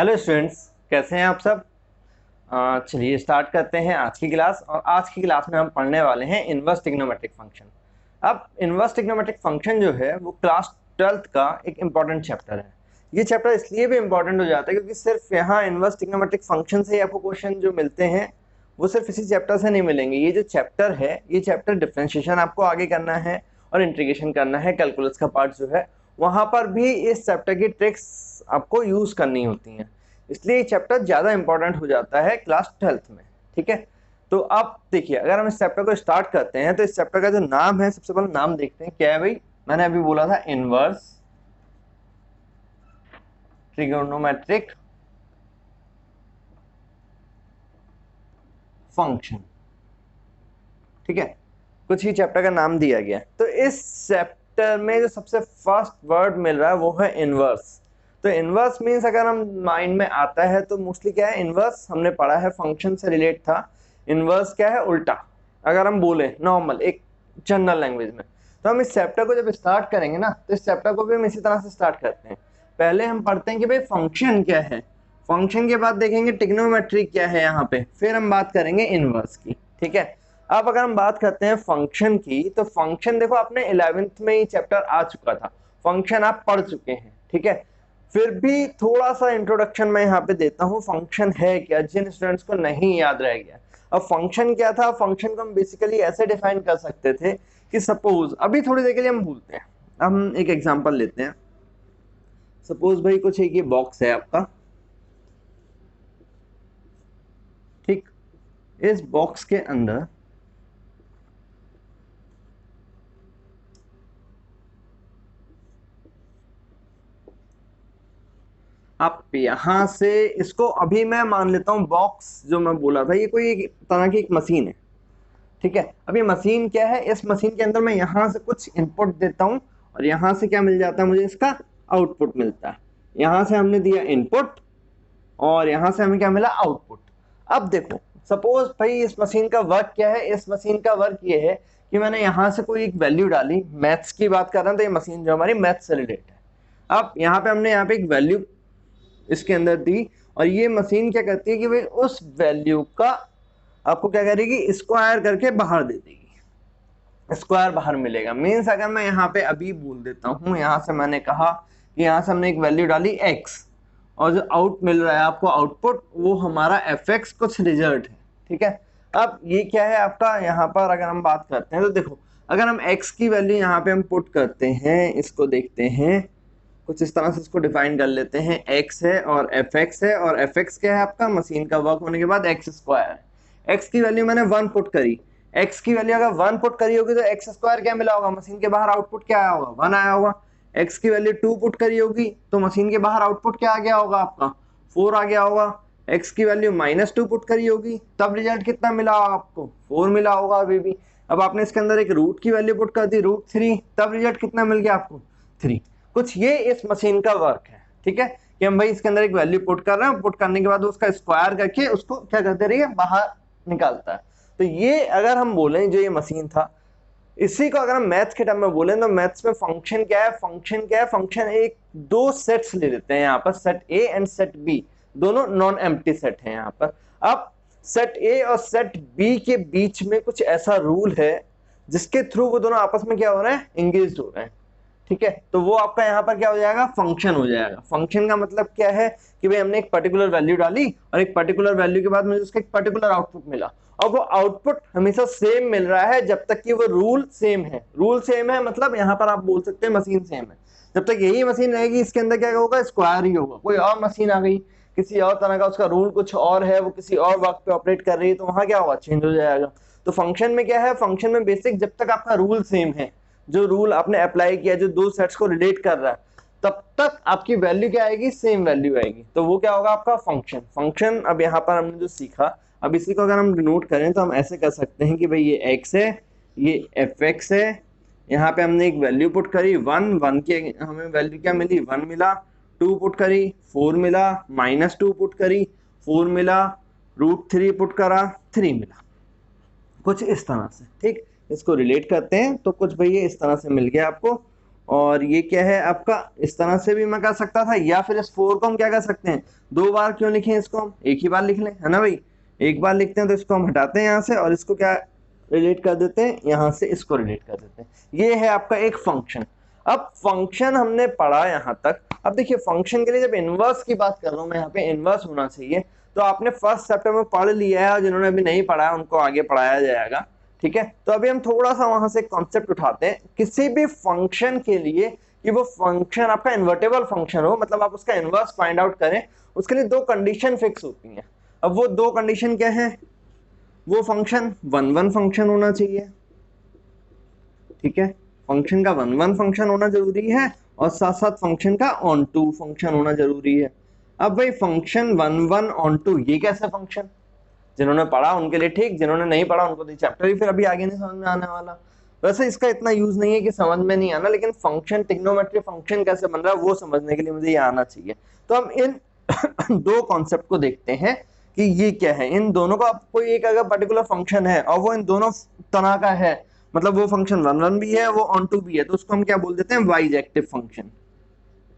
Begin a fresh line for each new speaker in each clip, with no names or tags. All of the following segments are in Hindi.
हेलो स्टूडेंट्स, कैसे हैं आप सब। चलिए स्टार्ट करते हैं आज की क्लास। और आज की क्लास में हम पढ़ने वाले हैं इनवर्स ट्रिग्नोमेट्रिक फंक्शन। अब इनवर्स ट्रिग्नोमेट्रिक फंक्शन जो है वो क्लास 12th का एक इम्पॉर्टेंट चैप्टर है। ये चैप्टर इसलिए भी इम्पॉर्टेंट हो जाता है क्योंकि सिर्फ यहाँ इनवर्स ट्रिग्नोमेट्रिक फंक्शन से ही आपको क्वेश्चन जो मिलते हैं वो सिर्फ इसी चैप्टर से नहीं मिलेंगे। ये जो चैप्टर है, ये चैप्टर डिफरेंशिएशन आपको आगे करना है और इंटीग्रेशन करना है, कैलकुलस का पार्ट जो है वहां पर भी इस चैप्टर की ट्रिक्स आपको यूज करनी होती हैं। इसलिए ये चैप्टर ज्यादा इंपॉर्टेंट हो जाता है क्लास 12th में। ठीक है, तो अब देखिए, अगर हम इस चैप्टर को स्टार्ट करते हैं तो इस चैप्टर का जो नाम है, सबसे पहले नाम देखते हैं क्या है भाई। मैंने अभी बोला था इनवर्स ट्रिगोनोमेट्रिक फंक्शन। ठीक है, कुछ ही चैप्टर का नाम दिया गया। तो इस चैप्टर में जो सबसे फर्स्ट वर्ड मिल रहा है वो है इनवर्स। तो इनवर्स मीन्स अगर हम माइंड में आता है तो मोस्टली क्या है, इनवर्स हमने पढ़ा है, फंक्शन से रिलेट था। इनवर्स क्या है, उल्टा। अगर हम बोले नॉर्मल एक जनरल लैंग्वेज में, तो हम इस चैप्टर को जब स्टार्ट करेंगे ना, तो इस चैप्टर को भी हम इसी तरह से स्टार्ट करते हैं। पहले हम पढ़ते हैं कि भाई फंक्शन क्या है, फंक्शन के बाद देखेंगे ट्रिग्नोमेट्री क्या है यहाँ पे, फिर हम बात करेंगे इनवर्स की। ठीक है, अब अगर हम बात करते हैं फंक्शन की, तो फंक्शन देखो आपने 11th में ही चैप्टर आ चुका था, फंक्शन आप पढ़ चुके हैं। ठीक है, फिर भी थोड़ा सा इंट्रोडक्शन मैं यहाँ पे देता हूँ, फंक्शन है क्या, जिन स्टूडेंट्स को नहीं याद रह गया। अब फंक्शन क्या था, फंक्शन को हम बेसिकली ऐसे डिफाइन कर सकते थे कि सपोज, अभी थोड़ी देर के लिए हम भूलते हैं, हम एक एग्जांपल लेते हैं। सपोज भाई कुछ एक ये बॉक्स है आपका, ठीक, इस बॉक्स के अंदर आप यहां से इसको, अभी मैं मान लेता हूं बॉक्स जो मैं बोला था ये कोई एक तरह की एक मशीन है। ठीक है, अब ये मशीन क्या है, इस मशीन के अंदर मैं यहां से कुछ इनपुट देता हूं और यहां से क्या मिल जाता है मुझे, इसका आउटपुट मिलता है। यहां से हमने दिया इनपुट और यहां से हमें क्या मिला, आउटपुट। अब देखो सपोज भाई इस मशीन का वर्क क्या है, इस मशीन का वर्क ये है कि मैंने यहां से कोई एक वैल्यू डाली, मैथ्स की बात कर रहा हूं तो ये मशीन जो हमारी मैथ्स से रिलेटेड है। अब यहाँ पे हमने यहाँ पे एक वैल्यू इसके अंदर दी और ये मशीन क्या करती है कि भाई उस वैल्यू का आपको क्या करेगी, स्क्वायर करके बाहर दे देगी, स्क्वायर बाहर मिलेगा। मीन्स अगर मैं यहाँ पे अभी बोल देता हूँ, यहाँ से मैंने कहा कि यहाँ से हमने एक वैल्यू डाली x और जो आउट मिल रहा है आपको आउटपुट, वो हमारा fx कुछ रिजल्ट है। ठीक है, अब ये क्या है आपका, यहाँ पर अगर हम बात करते हैं तो देखो, अगर हम x की वैल्यू यहाँ पे हम पुट करते हैं, इसको देखते हैं कुछ इस तरह से, इसको डिफाइन कर लेते हैं, x है और fx है, और fx क्या है आपका, मशीन का वर्क होने के बाद x स्क्वायर है। x की वैल्यू मैंने 1 पुट करी, x की वैल्यू अगर 1 पुट करी होगी तो x स्क्वायर क्या मिला होगा, मशीन के बाहर आउटपुट क्या आया होगा, 1 आया होगा। x की वैल्यू 2 पुट करी होगी तो मशीन के बाहर आउटपुट क्या आ गया होगा आपका, 4 आ गया होगा। x की वैल्यू -2 पुट करी होगी तब रिजल्ट कितना मिला आपको, 4 मिला होगा अभी भी। अब आपने इसके अंदर एक रूट की वैल्यू पुट कर दी, √3, तब रिजल्ट कितना मिल गया आपको, 3। कुछ ये इस मशीन का वर्क है। ठीक है, कि हम भाई इसके अंदर एक वैल्यू पुट कर रहे हैं, पुट करने के बाद उसका स्क्वायर करके उसको क्या करते रहिए, बाहर निकालता है। तो ये अगर हम बोलें जो ये मशीन था, इसी को अगर हम मैथ्स के टर्म में बोलें तो मैथ्स में फंक्शन क्या है, फंक्शन क्या है, फंक्शन एक दो सेट्स ले लेते हैं यहाँ पर, set A and set B, दोनों नॉन एम्प्टी सेट हैं यहाँ पर। अब सेट ए और सेट बी के बीच में कुछ ऐसा रूल है जिसके थ्रू वो दोनों आपस में क्या हो रहे हैं, एंगेज हो रहे हैं। ठीक है, तो वो आपका यहाँ पर क्या हो जाएगा, फंक्शन हो जाएगा। फंक्शन का मतलब क्या है कि भाई हमने एक पर्टिकुलर वैल्यू डाली और एक पर्टिकुलर वैल्यू के बाद मुझे उसका एक पर्टिकुलर आउटपुट मिला, और वो आउटपुट हमेशा सेम मिल रहा है जब तक कि वो रूल सेम है। रूल सेम है मतलब यहाँ पर आप बोल सकते हैं मशीन सेम है। जब तक यही मशीन रहेगी इसके अंदर क्या होगा, स्क्वायर ही होगा। कोई और मशीन आ गई किसी और तरह का, उसका रूल कुछ और है, वो किसी और वक्त पे ऑपरेट कर रही है, तो वहां क्या होगा, चेंज हो जाएगा। तो फंक्शन में क्या है, फंक्शन में बेसिक जब तक आपका रूल सेम है, जो रूल आपने अप्लाई किया, जो दो सेट्स को रिलेट कर रहा है, तब तक आपकी वैल्यू क्या आएगी, सेम वैल्यू आएगी। तो वो क्या होगा आपका फंक्शन। फंक्शन अब यहाँ पर हमने जो सीखा, अब इसी को अगर हम डिनोट करें तो हम ऐसे कर सकते हैं कि भाई ये x है, ये fx है, यहाँ पे हमने एक वैल्यू पुट करी 1 की हमें वैल्यू क्या मिली, 1 मिला, 2 पुट करी 4 मिला, -2 पुट करी 4 मिला, √3 पुट करा 3 मिला, कुछ इस तरह से। ठीक, इसको रिलेट करते हैं तो कुछ भाई ये इस तरह से मिल गया आपको। और ये क्या है आपका, इस तरह से भी मैं कर सकता था, या फिर इस 4 को हम क्या कर सकते हैं, 2 बार क्यों लिखें इसको, हम एक ही बार लिख लें, है ना भाई। एक बार लिखते हैं तो इसको हम हटाते हैं यहाँ से और इसको क्या रिलेट कर देते हैं, यहाँ से इसको रिलेट कर देते हैं। ये है आपका एक फंक्शन। अब फंक्शन हमने पढ़ा यहाँ तक। अब देखिए फंक्शन के लिए जब इनवर्स की बात कर रहा हूँ मैं, यहाँ पे इनवर्स होना चाहिए, तो आपने फर्स्ट चैप्टर में पढ़ लिया है और जिन्होंने अभी नहीं पढ़ा है उनको आगे पढ़ाया जाएगा, ठीक है। तो अभी हम थोड़ा सा वहां से कॉन्सेप्ट उठाते हैं। किसी भी फंक्शन के लिए कि वो फंक्शन आपका इन्वर्टेबल फंक्शन हो, मतलब आप उसका इनवर्स फाइंड आउट करें, उसके लिए 2 कंडीशन फिक्स होती हैं। अब वो 2 कंडीशन क्या है, वो फंक्शन 1-1 फंक्शन होना चाहिए, ठीक है। फंक्शन का 1-1 फंक्शन होना जरूरी है और साथ साथ फंक्शन का ऑन टू फंक्शन होना जरूरी है। अब भाई फंक्शन 1-1 ऑन टू ये कैसे फंक्शन, जिन्होंने पढ़ा उनके लिए ठीक, जिन्होंने नहीं पढ़ा उनको तो चैप्टर ही फिर अभी आगे नहीं समझ में आने वाला। वैसे इसका इतना यूज नहीं है कि समझ में नहीं आना, लेकिन फंक्शन ट्रिग्नोमेट्री फंक्शन कैसे बन रहा है वो समझने के लिए मुझे ये आना चाहिए। तो हम इन 2 कॉन्सेप्ट को देखते हैं कि ये क्या है। इन दोनों का कोई एक अगर पर्टिकुलर फंक्शन है और वो इन दोनों तरह का है, मतलब वो फंक्शन 1-1 भी है वो ऑन टू भी है, तो उसको हम क्या बोल देते हैं, bijective function.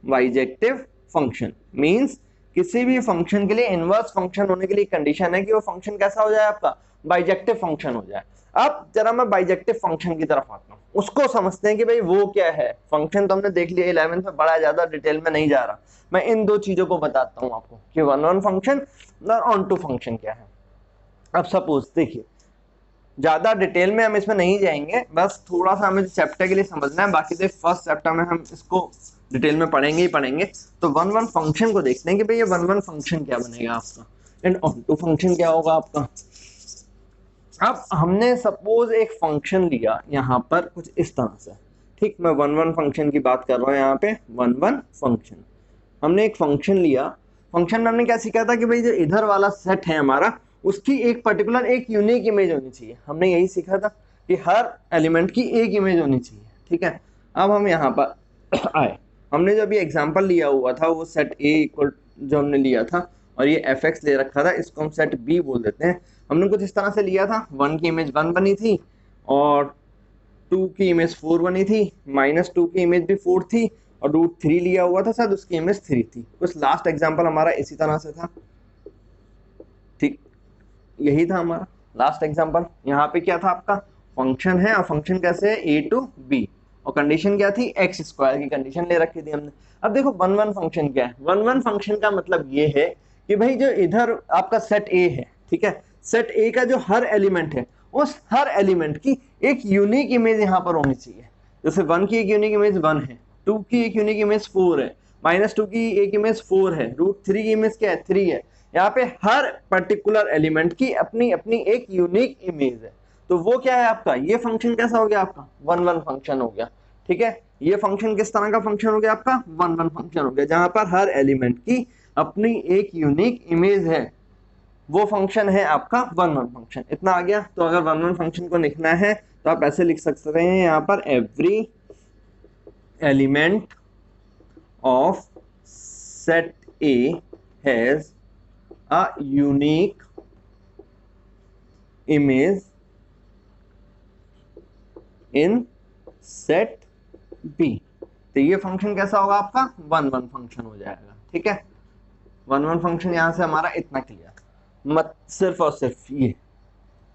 Bijective function means किसी भी फंक्शन के लिए इनवर्स फंक्शन होने के लिए कंडीशन है कि वो फंक्शन कैसा हो जाए, आपका बाइजेक्टिव फंक्शन हो जाए। अब जरा मैं बाइजेक्टिव फंक्शन की तरफ आता हूँ, उसको समझते हैं कि भाई वो क्या है। फंक्शन तो हमने देख लिया 11th में, बड़ा ज्यादा डिटेल में नहीं जा रहा, मैं इन 2 चीजों को बताता हूँ आपको कि 1-1 फंक्शन और ऑन टू फंक्शन क्या है। अब सपोज देखिए, ज्यादा डिटेल में हम इसमें नहीं जाएंगे, बस थोड़ा सा हमें चैप्टर के लिए समझना है, बाकी तो फर्स्ट चैप्टर में हम इसको डिटेल में पढ़ेंगे ही पढ़ेंगे। तो 1-1 फंक्शन को देखते हैं कि भाई ये 1-1 फंक्शन क्या बनेगा आपका, एंड ऑन टू फंक्शन क्या होगा आपका। अब हमने सपोज एक फंक्शन लिया यहाँ पर कुछ इस तरह से, ठीक, मैं 1-1 फंक्शन की बात कर रहा हूँ यहाँ पे। 1-1 फंक्शन, हमने एक फंक्शन लिया। फंक्शन में हमने क्या सीखा था कि भाई जो इधर वाला सेट है हमारा, उसकी एक पर्टिकुलर एक यूनिक इमेज होनी चाहिए। हमने यही सीखा था कि हर एलिमेंट की एक इमेज होनी चाहिए, ठीक है। अब हम यहाँ पर आए, हमने जो अभी एग्जांपल लिया हुआ था वो सेट ए इक्वल जो हमने लिया था, और ये एफ एक्स ले रखा था, इसको हम सेट बी बोल देते हैं। हमने कुछ इस तरह से लिया था, 1 की इमेज 1 बनी थी और 2 की इमेज 4 बनी थी, -2 की इमेज भी 4 थी, और √3 लिया हुआ था शायद, उसकी इमेज 3 थी। कुछ लास्ट एग्जांपल हमारा इसी तरह से था, ठीक, यही था हमारा लास्ट एग्जांपल। यहाँ पे क्या था आपका, फंक्शन है और फंक्शन कैसे है, a to b, और कंडीशन क्या थी, x² की कंडीशन ले रखी थी हमने। अब देखो 1-1 फंक्शन क्या है, 1-1 फंक्शन का मतलब ये है कि भाई जो इधर आपका सेट a है, ठीक है, सेट a का जो हर एलिमेंट है, उस हर एलिमेंट की एक यूनिक इमेज यहाँ पर होनी चाहिए। जैसे 1 की एक यूनिक इमेज 1 है, 2 की एक यूनिक इमेज 4 है, -2 की एक इमेज 4 है, √3 की इमेज क्या है, 3 है। यहाँ पे हर पर्टिकुलर एलिमेंट की अपनी अपनी एक यूनिक इमेज है। तो वो क्या है आपका, ये फंक्शन कैसा हो गया आपका, 1-1 फंक्शन हो गया, ठीक है। ये फंक्शन किस तरह का फंक्शन हो गया आपका, 1-1 फंक्शन हो गया, जहां पर हर एलिमेंट की अपनी एक यूनिक इमेज है, वो फंक्शन है आपका 1-1 फंक्शन। इतना आ गया। तो अगर 1-1 फंक्शन को लिखना है तो आप ऐसे लिख सकते हैं यहाँ पर, every element of set A has a unique image in set B। तो ये फंक्शन कैसा होगा आपका, 1-1 फंक्शन हो जाएगा, ठीक है। 1-1 फंक्शन यहां से हमारा इतना क्लियर, मत सिर्फ और सिर्फ ये,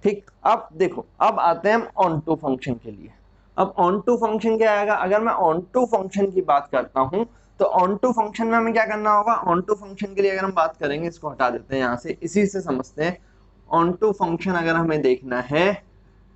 ठीक। अब देखो, अब आते हैं हम ऑन टू फंक्शन के लिए। अब ऑन टू फंक्शन क्या आएगा, अगर मैं ऑन टू फंक्शन की बात करता हूं तो ऑन टू फंक्शन में हमें क्या करना होगा। ऑन टू फंक्शन के लिए अगर हम बात करेंगे, इसको हटा देते हैं यहाँ से, इसी से समझते हैं। ऑन टू फंक्शन अगर हमें देखना है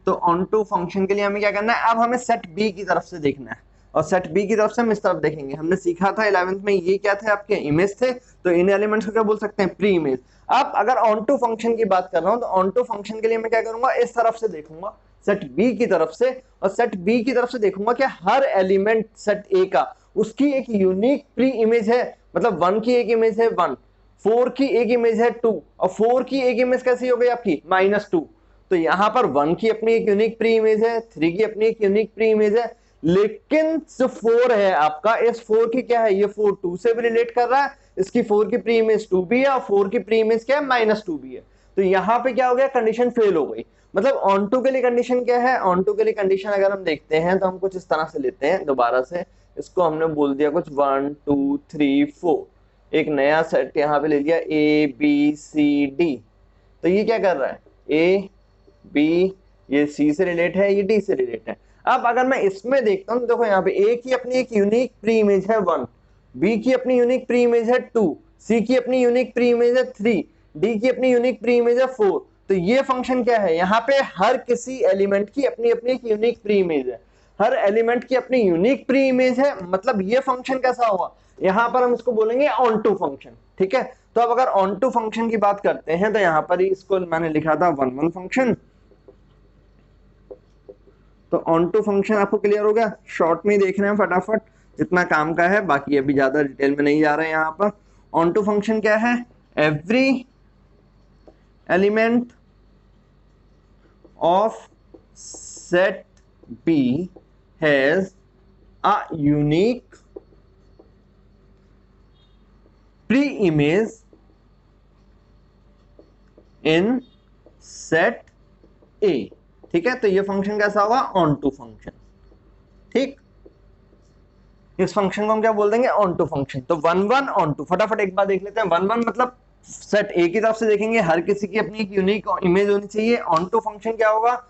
तो ऑन टू फंक्शन के लिए हमें क्या करना है, अब हमें सेट बी की तरफ से देखना है, और सेट बी की तरफ से हम इस तरफ देखेंगे। हमने सीखा था 11th में, ये क्या थे आपके, इमेज थे, तो इन एलिमेंट्स को क्या बोल सकते हैं, प्री इमेज। अब अगर ऑन टू फंक्शन की बात कर रहा हूं तो ऑन टू फंक्शन के लिए मैं क्या करूंगा, इस तरफ से देखूंगा, सेट बी की तरफ से, और सेट बी की तरफ से देखूंगा कि हर एलिमेंट सेट ए का उसकी एक यूनिक प्री इमेज है। मतलब 1 की एक इमेज है 1, 4 की एक इमेज है 2, और 4 की एक इमेज कैसी हो गई आपकी, -2। तो यहाँ पर 1 की अपनी एक यूनिक प्री इमेज है, 3 की अपनी एक यूनिक प्री इमेज है, लेकिन जो 4 है आपका, इस 4 की क्या है, ये 4 2 से भी रिलेट कर रहा है, इसकी 4 की प्री इमेज 2 भी है, और 4 की प्री इमेज क्या है, -2 भी है। तो यहाँ पे क्या हो गया, कंडीशन फेल हो गई। मतलब ऑन टू के लिए कंडीशन क्या है, ऑन टू के लिए कंडीशन अगर हम देखते हैं तो हम कुछ इस तरह से लेते हैं दोबारा से, इसको हमने बोल दिया कुछ 1 2 3 4, एक नया सेट यहाँ पे ले लिया ABCD। तो ये क्या कर रहा है, A B, ये C से रिलेट है, ये D से रिलेट है। अब अगर मैं इसमें देखता हूँ, देखो यहाँ पे A की अपनी एक यूनिक प्री इमेज है 1, B की अपनी यूनिक प्री इमेज है 2, C की अपनी यूनिक प्री इमेज है 3, D की अपनी यूनिक प्री इमेज है 4। तो ये फंक्शन क्या है, यहाँ पे हर किसी एलिमेंट की अपनी अपनी एक यूनिक प्री इमेज है, हर एलिमेंट की अपनी यूनिक प्री इमेज है। मतलब ये फंक्शन कैसा हुआ, यहाँ पर हम इसको बोलेंगे ऑन टू फंक्शन। ठीक है, तो अब अगर ऑन टू फंक्शन की बात करते हैं तो यहाँ पर ही इसको मैंने लिखा था 1 1 फंक्शन। तो ऑन टू फंक्शन आपको क्लियर हो गया, शॉर्ट में ही देख रहे हैं फटाफट जितना काम का है, बाकी अभी ज्यादा डिटेल में नहीं जा रहे हैं। यहाँ पर ऑन टू फंक्शन क्या है, every element of set B has a unique pre-image in set A। ठीक है, तो ये फंक्शन कैसा होगा, ऑन टू फंक्शन। ठीक, इस फंक्शन को हम क्या बोल देंगे, ऑन टू फंक्शन। तो 1 1 ऑन टू, फटाफट एक बार देख लेते हैं। 1 1 मतलब सेट A की तरफ से देखेंगे, हर किसी की अपनी एक यूनिक इमेज होनी चाहिए। ऑन टू फंक्शन क्या होगा,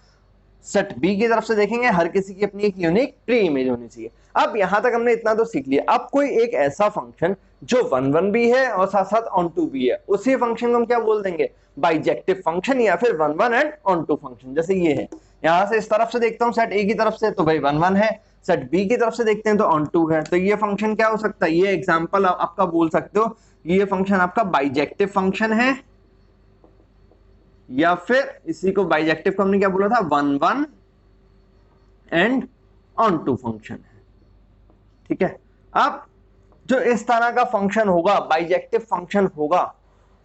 सेट B की तरफ से देखेंगे, हर किसी की अपनी एक यूनिक प्री इमेज होनी चाहिए। अब यहां तक हमने इतना तो सीख लिया। अब कोई एक ऐसा फंक्शन जो 1 1 भी है और साथ साथ ऑन टू भी है, उसी फंक्शन को हम क्या बोल देंगे, बाइजेक्टिव फंक्शन या फिर 1 1 एंड ऑन टू फंक्शन। जैसे ये है, यहां से इस तरफ से देखता हूं सेट A की तरफ से तो भाई 1 1 है, सेट B की तरफ से देखते हैं तो ऑन टू है। तो ये फंक्शन क्या हो सकता है, ये एग्जाम्पल आपका बोल सकते हो, ये फंक्शन आपका बाइजेक्टिव फंक्शन है, या फिर इसी को बाइजेक्टिव को हमने क्या बोला था, 1 1 एंड ऑन टू फंक्शन है। ठीक है, अब जो इस तरह का फंक्शन होगा, बाइजेक्टिव फंक्शन होगा,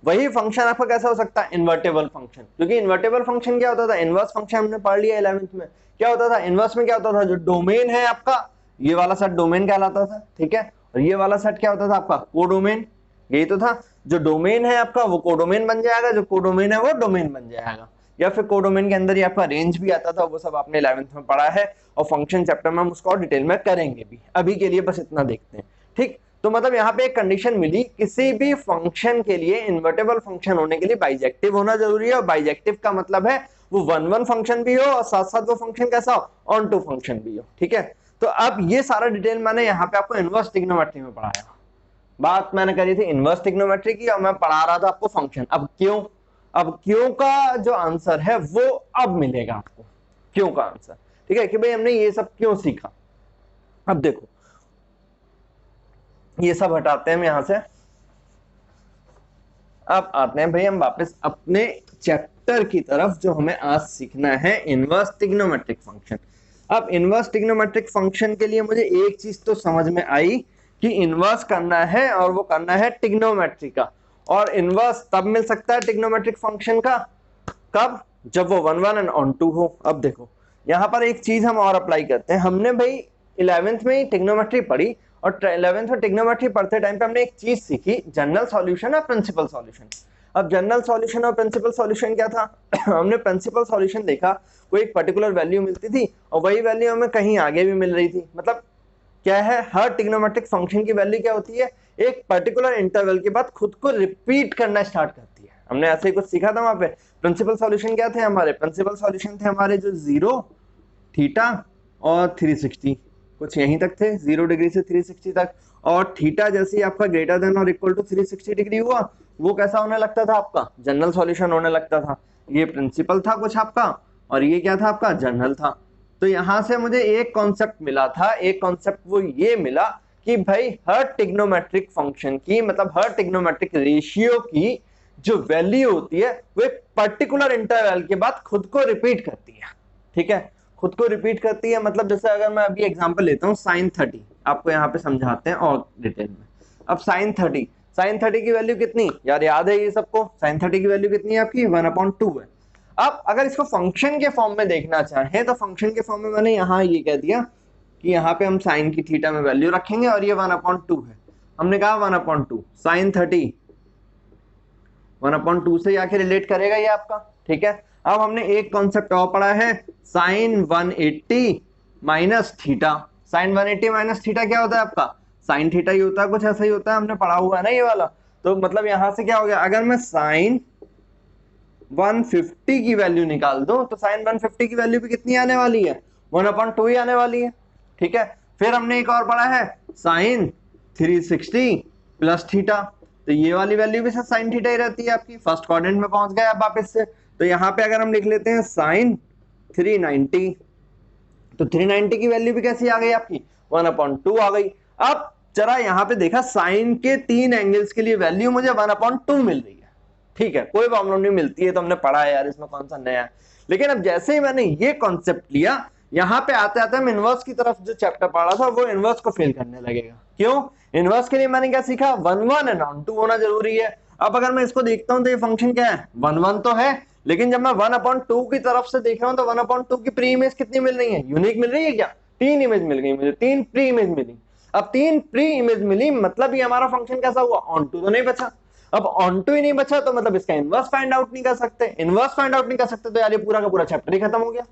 वही फंक्शन आपका कैसा हो सकता है, इन्वर्टेबल फंक्शन। क्योंकि इन्वर्टेबल फंक्शन क्या होता था, इनवर्स फंक्शन हमने पढ़ लिया 11th में। क्या होता था इनवर्स में, क्या होता था, जो डोमेन है आपका, ये वाला सेट डोमेन कहलाता था। ठीक है, और ये वाला सेट क्या होता था आपका, कोडोमेन। यही तो था, जो डोमेन है आपका वो कोडोमेन बन जाएगा, जो कोडोमेन है वो डोमेन बन जाएगा, या फिर कोडोमेन के अंदर ही आपका रेंज भी आता था। वो सब आपने 11th में पढ़ा है, और फंक्शन चैप्टर में हम उसको और डिटेल में करेंगे भी। अभी के लिए बस इतना देखते हैं। ठीक, तो मतलब यहाँ पे एक कंडीशन मिली, किसी भी फंक्शन के लिए, इन्वर्टेबल फंक्शन होने के लिए बाइजेक्टिव होना जरूरी है। और बाइजेक्टिव का मतलब है वो 1 1 फंक्शन भी हो और साथ साथ वो फंक्शन कैसा हो, ऑन टू फंक्शन भी हो। ठीक है, तो अब ये सारा डिटेल मैंने यहाँ पे आपको इनवर्स ट्रिग्नोमेट्री में पढ़ाया। बात मैंने करी थी इनवर्स ट्रिग्नोमेट्री की, और मैं पढ़ा रहा था आपको फंक्शन। अब क्यों, अब क्यों का जो आंसर है वो अब मिलेगा आपको, क्यों का आंसर। ठीक है, कि भाई हमने ये सब क्यों सीखा। अब देखो, ये सब हटाते हैं हम यहां से, अब आते हैं भाई हम वापस अपने चैप्टर की तरफ, जो हमें आज सीखना है इनवर्स ट्रिग्नोमेट्रिक फंक्शन। अब इनवर्स ट्रिग्नोमेट्रिक फंक्शन के लिए मुझे एक चीज तो समझ में आई कि इनवर्स करना है, और वो करना है ट्रिग्नोमेट्री का। और इनवर्स तब मिल सकता है ट्रिग्नोमेट्रिक फंक्शन का, कब, जब वो 1 1 एंड ऑन टू हो। अब देखो यहाँ पर एक चीज हम और अप्लाई करते हैं। हमने भाई 11th में ही ट्रिग्नोमेट्री पढ़ी, और 11th में ट्रिग्नोमेट्री पढ़ते टाइम पे हमने एक चीज सीखी, जनरल सॉल्यूशन और प्रिंसिपल सॉल्यूशन। अब जनरल सॉल्यूशन और प्रिंसिपल सॉल्यूशन क्या था हमने प्रिंसिपल सॉल्यूशन देखा, कोई एक पर्टिकुलर वैल्यू मिलती थी और वही वैल्यू हमें कहीं आगे भी मिल रही थी। मतलब क्या है, हर ट्रिग्नोमेट्रिक फंक्शन की वैल्यू क्या होती है, एक पर्टिकुलर इंटरवल के बाद खुद को रिपीट करना स्टार्ट करती है। हमने ऐसे ही कुछ सीखा था वहां पे। प्रिंसिपल सॉल्यूशन क्या थे हमारे, प्रिंसिपल सॉल्यूशन थे हमारे जो 0 थीटा और 360, कुछ यहीं तक थे, 0 डिग्री से 360 तक। और थीटा जैसे ही आपका ग्रेटर देन और इक्वल टू 360 डिग्री हुआ, वो कैसा होने लगता था आपका, जनरल सॉल्यूशन होने लगता था। ये प्रिंसिपल था कुछ आपका, और ये क्या था आपका, जनरल था। तो यहां से मुझे एक कॉन्सेप्ट मिला था, एक कॉन्सेप्ट वो ये मिला कि भाई हर ट्रिग्नोमेट्रिक फंक्शन की, मतलब हर ट्रिग्नोमेट्रिक रेशियो की जो वैल्यू होती है वो एक पर्टिकुलर इंटरवल के बाद खुद को रिपीट करती है। ठीक है, खुद को रिपीट करती है, मतलब जैसे अगर मैं अभी एग्जांपल लेता हूँ sin 30, आपको यहाँ पे समझाते हैं और डिटेल में। अब sin 30 की वैल्यू कितनी, यार याद है ये सबको, sin 30 की वैल्यू कितनी है आपकी, 1/2 है। अब अगर इसको फंक्शन के फॉर्म में देखना चाहें तो फंक्शन के फॉर्म में मैंने यहाँ ये कह दिया कि यहाँ पे हम साइन की थीटा में वैल्यू रखेंगे, और ये 1/2 है। हमने कहा 1/2 sin 30 1/2 से आके रिलेट करेगा ये आपका। ठीक है, अब हमने एक कॉन्सेप्ट और पढ़ा है sin 180 minus theta. Sine 180 minus theta क्या होता है आपका, साइन थीटा ही होता है, कुछ ऐसा ही होता है, हमने पढ़ा हुआ है ना ये वाला। तो मतलब यहां से क्या हो गया, अगर मैं साइन 150 की वैल्यू निकाल दूं तो साइन 150 की वैल्यू भी कितनी आने वाली है, 1/2 ही आने वाली है। ठीक है, फिर हमने एक और पढ़ा है साइन 360 प्लस थीटा, तो ये वाली वैल्यू भी साइन थीटा ही रहती है आपकी। फर्स्ट क्वाड्रेंट में पहुंच गए आप वापस से। तो यहाँ पे अगर हम लिख लेते हैं साइन 390, तो 390 की वैल्यू भी कैसी आ गई आपकी, 1/2 आ गई। अब जरा यहाँ पे देखा, साइन के 3 एंगल्स के लिए वैल्यू मुझे 1/2 मिल रही है। ठीक है, कोई प्रॉब्लम नहीं, मिलती है तो हमने पढ़ा है यार, इसमें कौन सा नया है। लेकिन अब जैसे ही मैंने ये कॉन्सेप्ट लिया, यहाँ पे आते आते हम इनवर्स की तरफ जो चैप्टर पढ़ा था वो इनवर्स को फेल करने लगेगा। क्यों, इनवर्स के लिए मैंने क्या सीखा, 1 1 एंड ऑन 2 होना जरूरी है। अब अगर मैं इसको देखता हूं तो ये फंक्शन क्या है, 1 1 तो है, लेकिन जब मैं 1/2 की तरफ से देख रहा हूं तो 1/2 की प्री इमेज कितनी मिल रही है, यूनिक मिल रही है क्या, 3 इमेज मिल गई मुझे, 3 प्री इमेज मिली। अब 3 प्री इमेज मिली, मतलब ये हमारा फंक्शन कैसा हुआ, ऑन टू तो नहीं बचा। अब ऑन टू ही नहीं बचा तो मतलब इसका इनवर्स फाइंड आउट नहीं कर सकते, इनवर्स फाइंड आउट नहीं कर सकते तो यार ये पूरा का पूरा चैप्टर ही खत्म हो गया।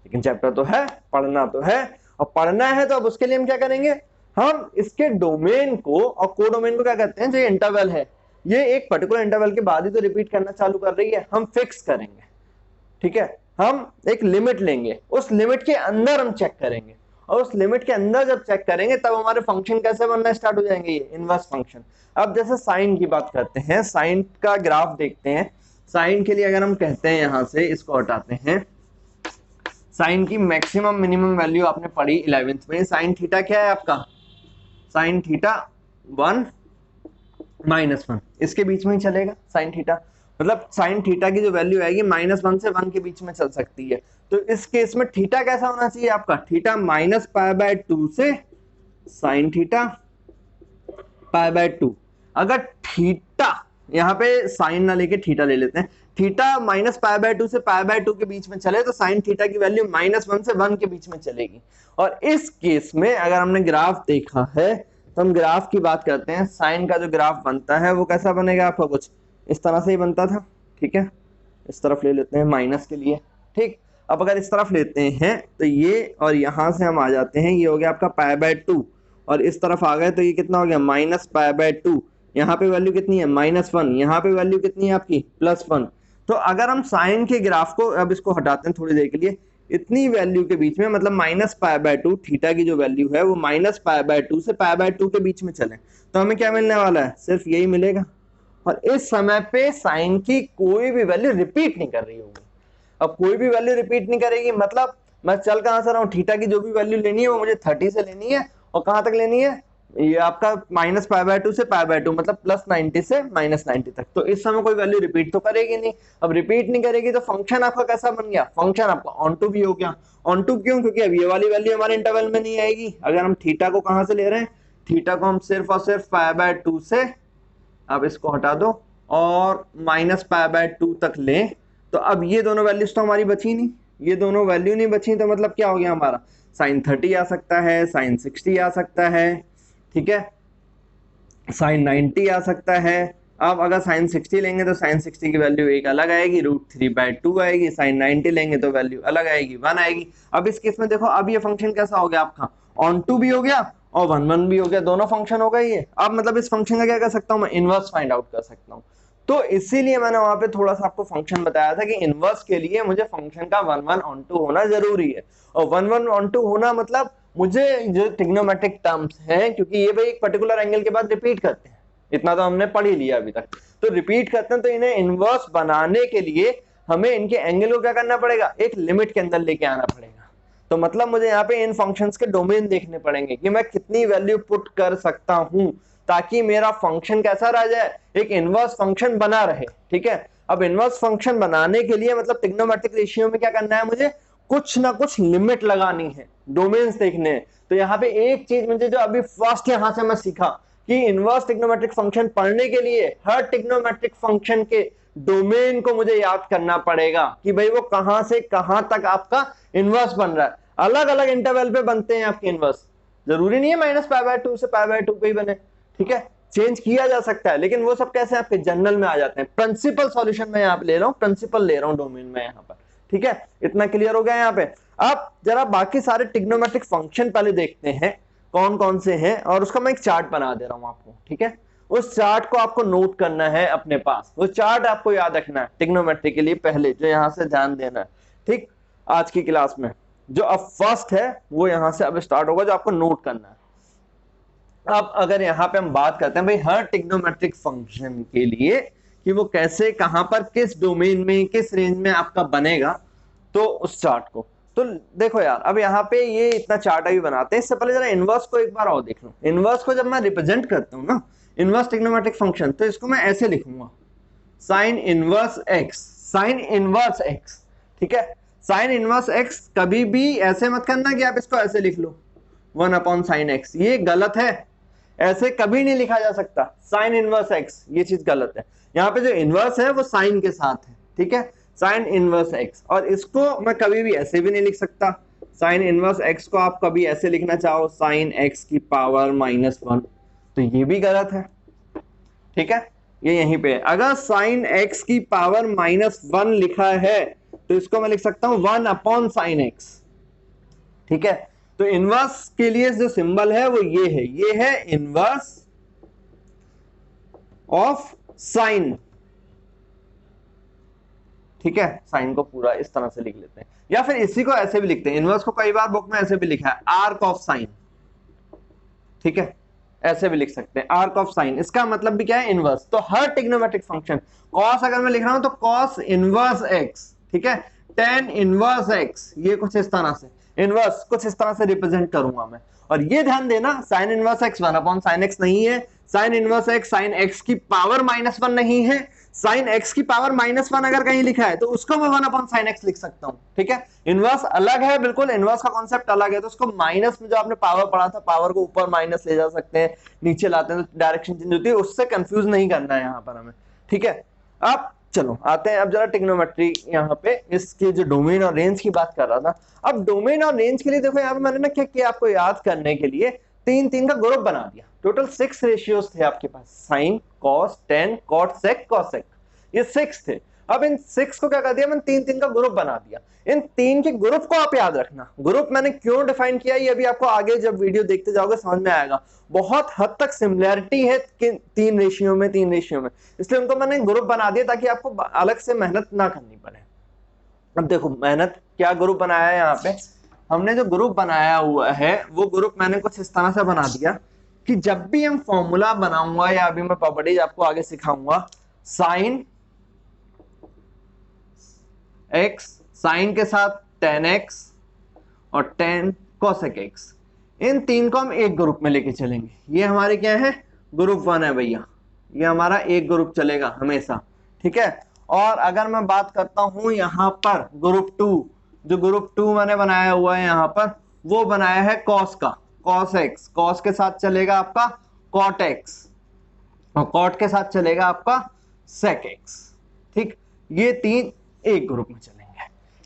लेकिन चैप्टर तो है, पढ़ना तो है, और पढ़ना है तो अब उसके लिए हम क्या करेंगे, हम इसके डोमेन को और कोडोमेन को क्या कहते हैं, जो इंटरवल है, ये एक पर्टिकुलर इंटरवल के बाद ही तो रिपीट करना चालू कर रही है, हम फिक्स करेंगे। ठीक है, हम एक लिमिट लेंगे, उस लिमिट के अंदर हम चेक करेंगे, और उस लिमिट के अंदर जब चेक करेंगे तब हमारे फंक्शन कैसे बनना स्टार्ट हो जाएंगे, ये इनवर्स फंक्शन। अब जैसे साइन की बात करते हैं, साइन का ग्राफ देखते हैं। साइन के लिए अगर हम कहते हैं, यहां से इसको हटाते हैं, साइन की मैक्सिमम मिनिमम वैल्यू आपने पढ़ी 11th में, साइन थीटा क्या है आपका, साइन थीटा 1 -1, इसके बीच में ही चलेगा साइन थीटा, मतलब साइन थीटा की जो वैल्यू आएगी -1 से 1 के बीच में चल सकती है। तो इस केस में थीटा कैसा होना चाहिए आपका, थीटा -π/2 से साइन थीटा π/2। अगर थीटा, यहाँ पे साइन ना लेके थीटा ले लेते हैं, थीटा -π/2 से π/2 के बीच में चले तो साइन थीटा की वैल्यू -1 से 1 के बीच में चलेगी। और इस केस में अगर हमने ग्राफ देखा है तो हम ग्राफ की बात करते हैं, साइन का जो ग्राफ बनता है वो कैसा बनेगा आपका, कुछ इस तरह से ही बनता था। ठीक है, इस तरफ ले लेते हैं माइनस के लिए। ठीक, अब अगर इस तरफ लेते हैं तो ये, और यहां से हम आ जाते हैं, ये हो गया आपका π/2, और इस तरफ आ गए तो ये कितना हो गया, -π/2। यहाँ पे वैल्यू कितनी है, -1, यहाँ पे वैल्यू कितनी है आपकी, +1। तो अगर हम साइन के ग्राफ को, अब इसको हटाते हैं थोड़ी देर के लिए, इतनी वैल्यू के बीच में, मतलब -π/2, थीटा की जो वैल्यू है वो -π/2 से π/2 के बीच में चले तो हमें क्या मिलने वाला है, सिर्फ यही मिलेगा। और इस समय पे साइन की कोई भी वैल्यू रिपीट नहीं कर रही होगी। अब कोई भी वैल्यू रिपीट नहीं करेगी, मतलब मैं चल कहां से रहा हूं, थीटा की जो भी वैल्यू लेनी है वो मुझे 30 से लेनी है, और कहां तक लेनी है, ये आपका -π/2 से π/2, मतलब +90 से -90 तक। तो इस समय कोई वैल्यू रिपीट तो करेगी नहीं। अब रिपीट नहीं करेगी तो फंक्शन आपका कैसा बन गया, फंक्शन आपका ऑन टू भी हो गया। ऑन टू क्यों, क्योंकि अब ये वाली वैल्यू हमारे इंटरवल में नहीं आएगी। अगर हम थीटा को कहां से ले रहे हैं, थीटा को हम सिर्फ और सिर्फ π/2 से, अब इसको हटा दो, और -π/2 तक लें, तो अब ये दोनों वैल्यूज तो हमारी बची नहीं, ये दोनों वैल्यू नहीं बची, तो मतलब क्या हो गया हमारा, साइन 30 आ सकता है, साइन 60 आ सकता है, ठीक है, साइन 90 आ सकता है। अब अगर साइन 60 लेंगे तो साइन 60 की वैल्यू एक अलग आएगी, √3/2 आएगी, साइन 90 लेंगे तो वैल्यू अलग आएगी, 1 आएगी। अब इस केस में देखो, अब ये फंक्शन कैसा हो गया आपका, ऑन टू भी हो गया और 1 1 भी हो गया, दोनों फंक्शन हो गए ये। अब मतलब इस फंक्शन का क्या कर सकता हूँ मैं, इनवर्स फाइंड आउट कर सकता हूँ। तो इसीलिए मैंने वहां पे थोड़ा सा आपको फंक्शन बताया था कि इनवर्स के लिए मुझे फंक्शन का 1 1 ऑन टू होना जरूरी है। और 1 1 ऑन टू होना मतलब मुझे जो ट्रिग्नोमेट्रिक टर्म्स हैं, क्योंकि ये भाई एक पर्टिकुलर एंगल के बाद रिपीट करते हैं, इतना तो हमने पढ़ ही लिया अभी तक, तो रिपीट करते हैं, तो इन्हें इनवर्स बनाने के लिए हमें इनके एंगल को क्या करना पड़ेगा, एक लिमिट के अंदर लेके आना पड़ेगा। तो मतलब मुझे यहाँ पे इन फंक्शंस के डोमेन देखने पड़ेंगे कि मैं कितनी वैल्यू पुट कर सकता हूं ताकि मेरा फंक्शन कैसा रह जाए, एक इनवर्स फंक्शन बना रहे। ठीक है, अब इनवर्स फंक्शन बनाने के लिए मतलब ट्रिग्नोमेट्रिक रेशियो में क्या करना है, मुझे कुछ ना कुछ लिमिट लगानी है, डोमेन्स देखने हैं। तो यहाँ पे एक चीज मुझे जो अभी फर्स्ट यहाँ से मैं सीखा कि इनवर्स ट्रिग्नोमेट्रिक फंक्शन पढ़ने के लिए हर ट्रिग्नोमेट्रिक फंक्शन के डोमेन को मुझे याद करना पड़ेगा कि भाई वो कहां से कहां तक आपका इनवर्स बन रहा है। अलग अलग इंटरवल पे बनते हैं आपके इनवर्स, जरूरी नहीं है -π/2 से π/2 पे ही बने, ठीक है, चेंज किया जा सकता है, लेकिन वो सब कैसे आपके जनरल में आ जाते हैं। प्रिंसिपल सॉल्यूशन में यहाँ पे ले रहा हूँ, प्रिंसिपल ले रहा हूँ डोमेन में यहाँ पर, ठीक है, इतना क्लियर हो गया यहाँ पे। अब जरा बाकी सारे ट्रिग्नोमेट्रिक फंक्शन पहले देखते हैं कौन कौन से हैं, और उसका मैं एक चार्ट बना दे रहा हूं आपको, ठीक है। उस चार्ट को आपको नोट करना है अपने पास, वो चार्ट आपको याद रखना है ट्रिग्नोमेट्री के लिए पहले, जो यहां से ध्यान देना है, ठीक। आज की क्लास में जो अब फर्स्ट है वो यहां से अब स्टार्ट होगा, जो आपको नोट करना है। अब अगर यहाँ पे हम बात करते हैं भाई हर ट्रिग्नोमेट्रिक फंक्शन के लिए कि वो कैसे, कहां पर, किस डोमेन में, किस रेंज में आपका बनेगा, तो उस चार्ट को तो देखो यार, अब यहाँ पे ये इतना चार्ट अभी बनाते हैं, इससे पहले जरा इनवर्स को एक बार और देख लो। इनवर्स को जब मैं रिप्रेजेंट करता हूँ ना, इनवर्स ट्रिग्नोमेट्रिक फंक्शन, तो इसको मैं ऐसे लिखूंगा, sign inverse x, sign inverse x, ठीक है। साइन इनवर्स एक्स कभी भी ऐसे मत करना कि आप इसको ऐसे लिख लो 1/sin x, ये गलत है, ऐसे कभी नहीं लिखा जा सकता साइन इनवर्स एक्स, ये चीज गलत है। यहाँ पे जो इनवर्स है वो साइन के साथ है, ठीक है, साइन इनवर्स एक्स। और इसको मैं कभी भी ऐसे भी नहीं लिख सकता, साइन इनवर्स एक्स को आप कभी ऐसे लिखना चाहो साइन एक्स की पावर -1, तो ये भी गलत है, ठीक है। ये यहीं पे है, अगर साइन एक्स की पावर -1 लिखा है तो इसको मैं लिख सकता हूं 1/sin x, ठीक है। तो इनवर्स के लिए जो सिंबल है वो ये है इनवर्स ऑफ साइन, ठीक है। साइन को पूरा इस तरह से लिख लेते हैं, या फिर इसी को ऐसे भी लिखते हैं, इनवर्स को कई बार बुक में ऐसे भी लिखा है आर्क ऑफ साइन, ठीक है, ऐसे भी लिख सकते हैं आर्क ऑफ साइन। इसका मतलब भी क्या है, इनवर्स। तो हर ट्रिग्नोमेट्रिक फंक्शन, कॉस अगर मैं लिख रहा हूं तो कॉस इनवर्स एक्स, ठीक है, टेन इनवर्स एक्स, ये कुछ इस तरह से इनवर्स कुछ इस तरह से रिप्रेजेंट करूंगा मैं। और ये ध्यान देना, sign inverse x 1/sin x नहीं है, sign inverse x sine x की पावर -1 नहीं है, साइन एक्स की पावर -1 अगर कहीं लिखा है तो उसको मैं 1/sin x लिख सकता हूं, ठीक है। इनवर्स अलग है, बिल्कुल इनवर्स का कॉन्सेप्ट अलग है, तो उसको माइनस में जो आपने पावर पढ़ा था, पावर को ऊपर माइनस ले जा सकते हैं, नीचे लाते हैं तो डायरेक्शन चेंज होती है, उससे कंफ्यूज नहीं करना है यहाँ पर हमें, ठीक है। अब चलो आते हैं अब जरा ट्रिग्नोमेट्री, यहाँ पे इसकी जो डोमेन और रेंज की बात कर रहा था। अब डोमेन और रेंज के लिए देखो यहाँ पे मैंने ना क्या किया, आपको याद करने के लिए 3 का ग्रुप बना दिया। टोटल 6 रेशियोज थे आपके पास, साइन, कॉस, टेन, कॉट, सेक, कॉसेक, ये 6 थे। अब इन 6 को क्या कर दिया, मैंने 3 का ग्रुप बना दिया। इन 3 के ग्रुप को आप याद रखना। ग्रुप मैंने क्यों डिफाइन किया ये अभी आपको आगे जब वीडियो देखते जाओगे समझ में आएगा। बहुत हद तक सिमिलैरिटी है 3 रेशियो में, इसलिए उनको मैंने ग्रुप बना दिया ताकि आपको अलग से मेहनत ना करनी पड़े। अब देखो मेहनत क्या ग्रुप बनाया है, यहाँ पे हमने जो ग्रुप बनाया हुआ है वो ग्रुप मैंने कुछ इस तरह से बना दिया कि जब भी हम फॉर्मूला बनाऊंगा या अभी मैं प्रॉपर्टीज आपको आगे सिखाऊंगा, साइन x, साइन के साथ tan x और tan cosec x, इन 3 को हम एक ग्रुप में लेके चलेंगे। ये हमारे क्या है, ग्रुप 1 है भैया, ये हमारा एक ग्रुप चलेगा हमेशा, ठीक है। और अगर मैं बात करता हूं यहाँ पर ग्रुप 2, जो ग्रुप 2 मैंने बनाया हुआ है यहाँ पर, वो बनाया है कॉस का, cos x, कॉस के साथ चलेगा आपका cot x और cot के साथ चलेगा आपका sec x, ठीक। ये 3 एक ग्रुप में चलेंगे।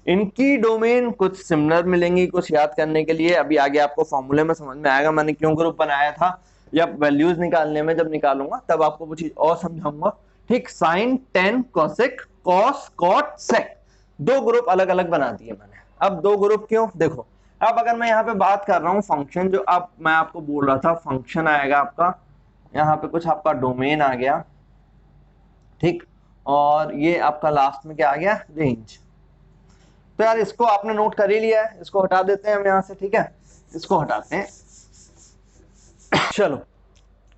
इनकी डोमेन कुछ सिमिलर मिलेंगी, कुछ याद करने के लिए अभी आगे आपको फॉर्मूले में समझ में आएगा मैंने क्यों ग्रुप बनाया था, या वैल्यूज निकालने में जब निकालूंगा तब आपको वो चीज और समझाऊंगा, ठीक। Sine, tan, cosec, cos, cot, sec, 2 group अलग अलग बना दिए मैंने। अब 2 ग्रुप क्यों, देखो अब अगर मैं यहाँ पे बात कर रहा हूँ फंक्शन, जो अब मैं आपको बोल रहा था फंक्शन आएगा आपका, यहाँ पे कुछ आपका डोमेन आ गया, ठीक, और ये आपका लास्ट में क्या आ गया, रेंज। तो यार इसको आपने नोट कर ही लिया है, इसको हटा देते हैं हम यहां से, ठीक है, इसको हटाते हैं। चलो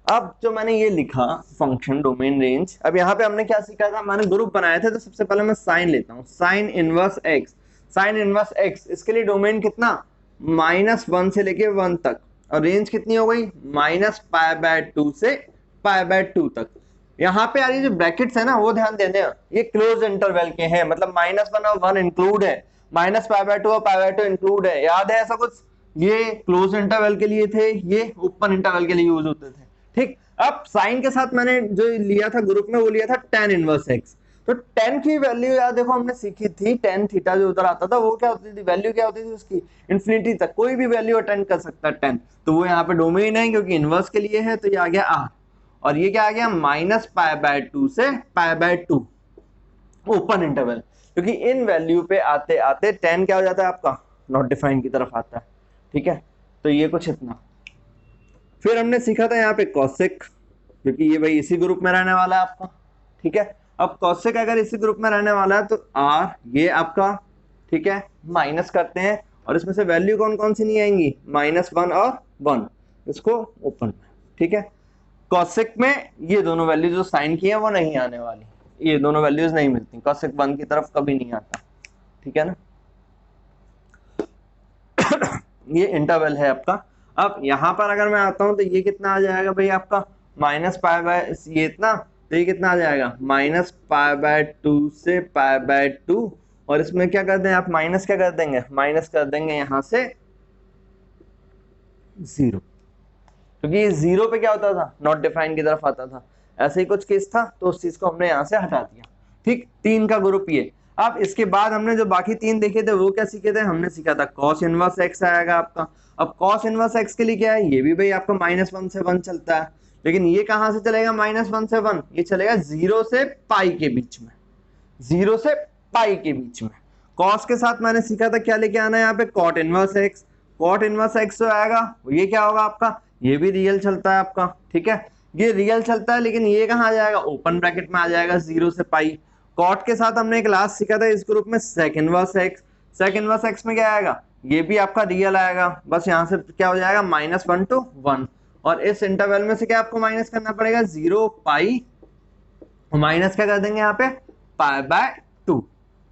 अब जो मैंने ये लिखा फंक्शन, डोमेन, रेंज, अब यहाँ पे हमने क्या सीखा था, मैंने ग्रुप बनाया था, तो सबसे पहले मैं साइन लेता हूँ, sign inverse x, sign inverse x, इसके लिए डोमेन कितना, -1 से लेके 1 तक, और रेंज कितनी हो गई, -π/2 से π/2 तक। यहाँ पे यार ये जो ब्रैकेट्स है ना वो ध्यान देने, ये क्लोज इंटरवल के हैं, मतलब -1 और 1 इंक्लूड है, -π/2 और π/2 इंक्लूड है, याद है ऐसा कुछ, ये क्लोज इंटरवल के लिए थे, ये ओपन इंटरवल के लिए यूज होते थे, ठीक। अब साइन के साथ मैंने जो लिया था ग्रुप में वो लिया था tan इनवर्स x, तो tan की वैल्यू यार देखो हमने सीखी थी, tan थीटा जो उधर आता था वो क्या होती थी, वैल्यू क्या होती थी उसकी, इन्फिनिटी तक कोई भी वैल्यू अटेंड कर सकता है tan, तो वो यहाँ पे डोमेन है क्योंकि इनवर्स के लिए है, तो ये आ गया r, और ये क्या आ गया -π/2 से π/2 ओपन इंटरवल, क्योंकि इन वैल्यू पे आते आते tan क्या हो जाता है आपका नॉट डिफाइन की तरफ आता है। ठीक है, तो ये कुछ इतना। फिर हमने सीखा था यहाँ पे कॉसेक, क्योंकि ये भाई इसी ग्रुप में रहने वाला है आपका। ठीक है, अब कॉसेक अगर इसी ग्रुप में रहने वाला है तो आर ये आपका, ठीक है, माइनस करते हैं और इसमें से वैल्यू कौन कौन सी नहीं आएंगी, -1 और 1, इसको ओपन में। ठीक है, कॉसेक में ये दोनों वैल्यूज जो साइन की है वो नहीं आने वाली, ये दोनों वैल्यूज नहीं मिलती, कॉसेक 1 की तरफ कभी नहीं आता। ठीक है ना, ये इंटरवल है आपका। अब यहां पर अगर मैं आता हूं तो ये कितना आ जाएगा भाई आपका, -π/, ये इतना, तो ये कितना आ जाएगा, -π/2 से π/2, और इसमें क्या कर दें आप, माइनस क्या कर देंगे, माइनस कर देंगे यहां से 0, क्योंकि ये 0 पे क्या होता था, नॉट डिफाइन की तरफ आता था। ऐसे ही कुछ केस था तो उस चीज को हमने यहां से हटा दिया। ठीक, 3 का ग्रुप ये। अब इसके बाद हमने जो बाकी 3 देखे थे वो क्या सीखे थे, हमने सीखा था cos इनवर्स x आएगा आपका। अब cos इनवर्स x के लिए क्या है, ये भी भाई आपका -1 से 1 चलता है, लेकिन ये कहां से चलेगा, -1 से 1, ये चलेगा 0 से पाई के बीच में, 0 से पाई के बीच में। cos के साथ मैंने सीखा था क्या लेके आना है यहाँ पे, cot inverse x। cot inverse x जो आएगा ये क्या होगा आपका, ये भी रियल चलता है आपका। ठीक है, ये रियल चलता है, लेकिन ये कहाँ आ जाएगा, ओपन ब्रैकेट में आ जाएगा 0 से पाई। कॉट के साथ हमने एक लास्ट सीखा था इस ग्रुप में sec inverse x। sec inverse x में क्या आएगा, ये भी आपका रियल आएगा, बस यहाँ से क्या हो जाएगा, -1 to 1, और इस इंटरवल में से क्या आपको माइनस करना पड़ेगा, 0 पाई, माइनस क्या कर देंगे यहाँ पे, π/2,